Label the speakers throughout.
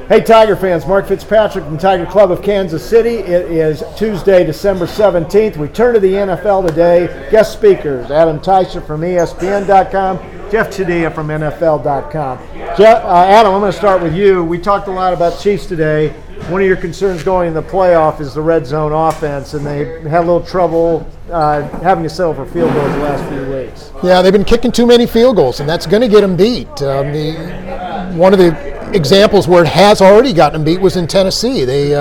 Speaker 1: Hey, Tiger fans, Mark Fitzpatrick from Tiger Club of Kansas City. It is Tuesday, December 17th. We turn to the NFL today. Guest speakers, Adam Teicher from ESPN.com, Jeff Chadiha from NFL.com. Adam, I'm going to start with you. We talked a lot about Chiefs today. One of your concerns going in the playoff is the red zone offense, and they had a little trouble having to settle for field goals the last few weeks.
Speaker 2: Yeah, they've been kicking too many field goals, and that's going to get them beat. One of the examples where it has already gotten them beat was in Tennessee. They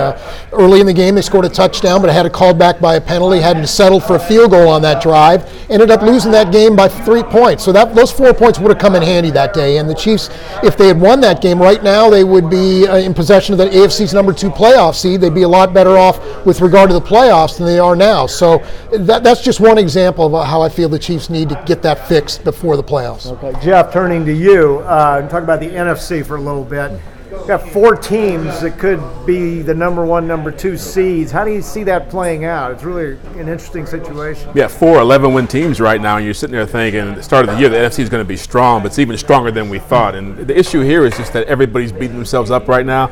Speaker 2: early in the game they scored a touchdown, but had it called back by a penalty, had to settle for a field goal on that drive, ended up losing that game by 3 points. So those 4 points would have come in handy that day. And the Chiefs, if they had won that game right now, they would be in possession of the AFC's number 2 playoff seed. They'd be a lot better off with regard to the playoffs than they are now. So that's just one example of how I feel the Chiefs need to get that fixed before the playoffs.
Speaker 1: Okay, Jeff, turning to you, talk about the NFC for a little bit. You've got 4 teams that could be the number 1, number 2 seeds. How do you see that playing out? It's really an interesting situation.
Speaker 3: Yeah, 4 11-win teams right now, and you're sitting there thinking at the start of the year the NFC is going to be strong, but it's even stronger than we thought. And the issue here is just that everybody's beating themselves up right now.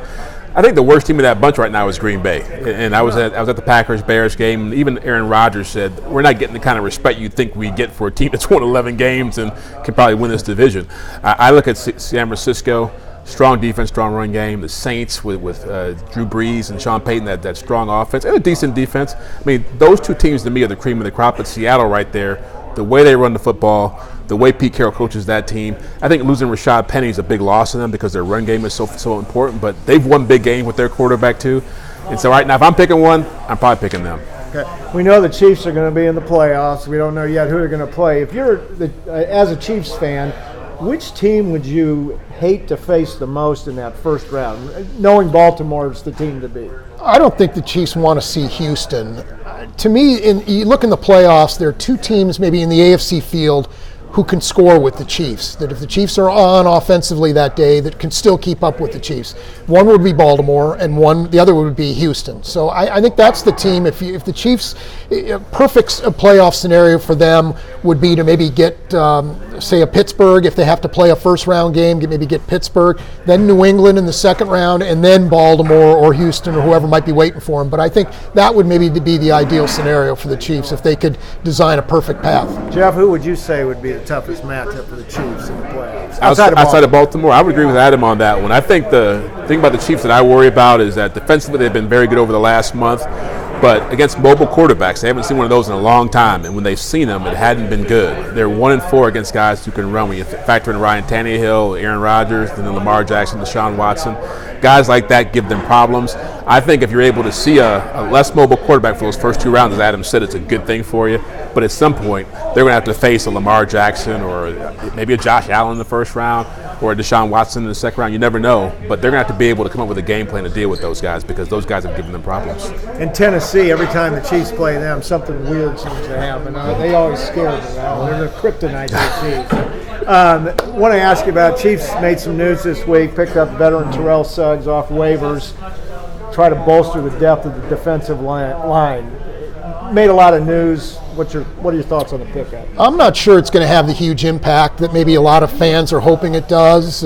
Speaker 3: I think the worst team of that bunch right now is Green Bay. And I was at the Packers-Bears game, and even Aaron Rodgers said, we're not getting the kind of respect you'd think we get for a team that's won 11 games and can probably win this division. I look at San Francisco. Strong defense, strong run game. The Saints with Drew Brees and Sean Payton, that strong offense, and a decent defense. I mean, those 2 teams to me are the cream of the crop. But Seattle right there, the way they run the football, the way Pete Carroll coaches that team. I think losing Rashad Penny is a big loss to them because their run game is so important. But they've won big games with their quarterback too. And so right now, if I'm picking one, I'm probably picking them.
Speaker 1: Okay. We know the Chiefs are going to be in the playoffs. We don't know yet who they're going to play. If you're as a Chiefs fan, which team would you hate to face the most in that first round, knowing Baltimore is the team to beat?
Speaker 2: I don't think the Chiefs want to see Houston. To me, you look in the playoffs, there are 2 teams maybe in the AFC field who can score with the Chiefs, that if the Chiefs are on offensively that day, that can still keep up with the Chiefs. One would be Baltimore, and the other would be Houston. So I think that's the team. If the Chiefs, a perfect playoff scenario for them would be to maybe get, say, a Pittsburgh, if they have to play a first-round game, maybe get Pittsburgh, then New England in the second round, and then Baltimore or Houston or whoever might be waiting for them. But I think that would maybe be the ideal scenario for the Chiefs if they could design a perfect path.
Speaker 1: Jeff, who would you say would be the toughest matchup for the Chiefs in the playoffs?
Speaker 3: Outside of Baltimore, I would agree with Adam on that one. I think the thing about the Chiefs that I worry about is that defensively they've been very good over the last month, but against mobile quarterbacks, they haven't seen one of those in a long time, and when they've seen them, it hadn't been good. They're 1-4 against guys who can run. When you factor in Ryan Tannehill, Aaron Rodgers, and then Lamar Jackson, Deshaun Watson, guys like that give them problems. I think if you're able to see a less mobile quarterback for those first 2 rounds, as Adam said, it's a good thing for you. But at some point, they're going to have to face a Lamar Jackson or maybe a Josh Allen in the first round or a Deshaun Watson in the second round. You never know. But they're going to have to be able to come up with a game plan to deal with those guys because those guys have given them problems.
Speaker 1: In Tennessee, every time the Chiefs play them, something weird seems to happen. They always scare me. They're the kryptonite of the Chiefs. I want to ask you about Chiefs made some news this week, picked up veteran Terrell Suggs off waivers, try to bolster the depth of the defensive line. Made a lot of news. What are your thoughts on the pickup?
Speaker 2: I'm not sure it's going to have the huge impact that maybe a lot of fans are hoping it does,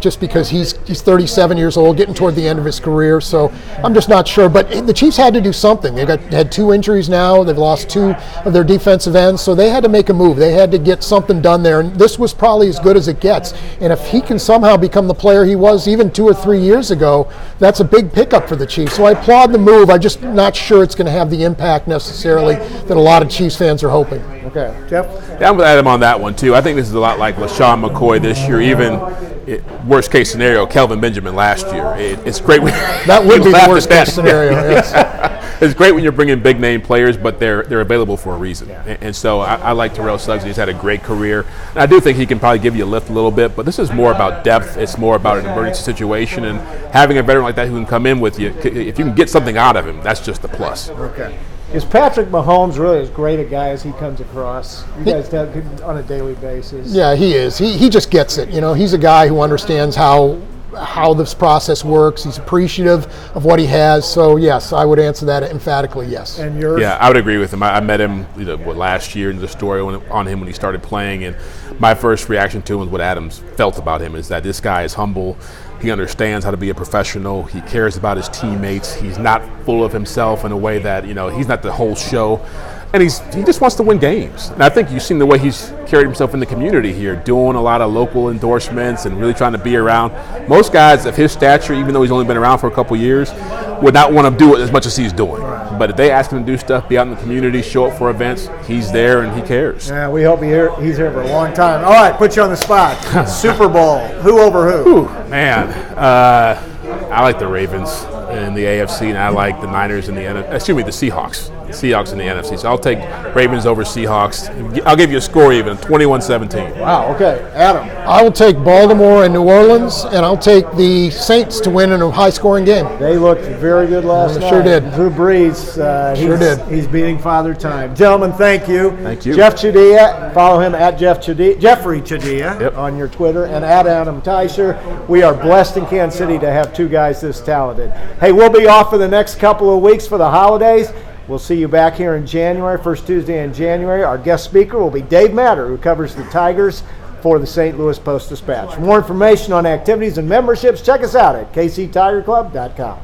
Speaker 2: just because he's 37 years old, getting toward the end of his career. So I'm just not sure. But the Chiefs had to do something. They've had 2 injuries now. They've lost 2 of their defensive ends, so they had to make a move. They had to get something done there, and this was probably as good as it gets. And if he can somehow become the player he was even 2 or 3 years ago, that's a big pickup for the Chiefs. So I applaud the move. I'm just not sure it's going to have the impact necessarily that a lot of Chiefs fans are hoping.
Speaker 1: Okay, Jeff?
Speaker 3: Yeah, I'm with Adam on that one too. I think this is a lot like LaShawn McCoy this year, even worst case scenario, Kelvin Benjamin last year. It's great when
Speaker 2: that would be the worst case scenario. Yes.
Speaker 3: It's great when you're bringing big name players, but they're available for a reason. Yeah. And so I like Terrell Suggs. He's had a great career. And I do think he can probably give you a lift a little bit, but this is more about depth. It's more about an emergency situation, and having a veteran like that who can come in with you, if you can get something out of him, that's just a plus.
Speaker 1: Okay. Is Patrick Mahomes really as great a guy as he comes across? You guys have on a daily basis.
Speaker 2: Yeah, he is. He just gets it. You know, he's a guy who understands how how this process works. He's appreciative of what he has. So yes, I would answer that emphatically yes.
Speaker 1: And yours?
Speaker 3: Yeah, I would agree with him. I met him last year in the story on him when he started playing, and my first reaction to him was what Adams felt about him, is that this guy is humble. He understands how to be a professional. He cares about his teammates. He's not full of himself in a way that, he's not the whole show. And he just wants to win games. And I think you've seen the way he's carried himself in the community here, doing a lot of local endorsements and really trying to be around. Most guys of his stature, even though he's only been around for a couple years, would not want to do it as much as he's doing. But if they ask him to do stuff, be out in the community, show up for events, he's there and he cares.
Speaker 1: Yeah, we hope he's here for a long time. All right, put you on the spot. Super Bowl, who over who?
Speaker 3: Man, I like the Ravens in the AFC, and I like the Niners in the Seahawks. The Seahawks in the NFC. So I'll take Ravens over Seahawks. I'll give you a score even, 21-17.
Speaker 1: Wow, okay. Adam?
Speaker 2: I will take Baltimore and New Orleans, and I'll take the Saints to win in a high-scoring game.
Speaker 1: They looked very good last night.
Speaker 2: Sure did.
Speaker 1: Drew Brees,
Speaker 2: sure did.
Speaker 1: He's beating Father Time. Gentlemen, thank you.
Speaker 3: Thank you.
Speaker 1: Jeff Chadiha, follow him at Jeffrey Chadiha on your Twitter, and at Adam Teicher. We are blessed in Kansas City to have two guys this talented. Hey, we'll be off for the next couple of weeks for the holidays. We'll see you back here in January, first Tuesday in January. Our guest speaker will be Dave Matter, who covers the Tigers for the St. Louis Post-Dispatch. For more information on activities and memberships, check us out at kctigerclub.com.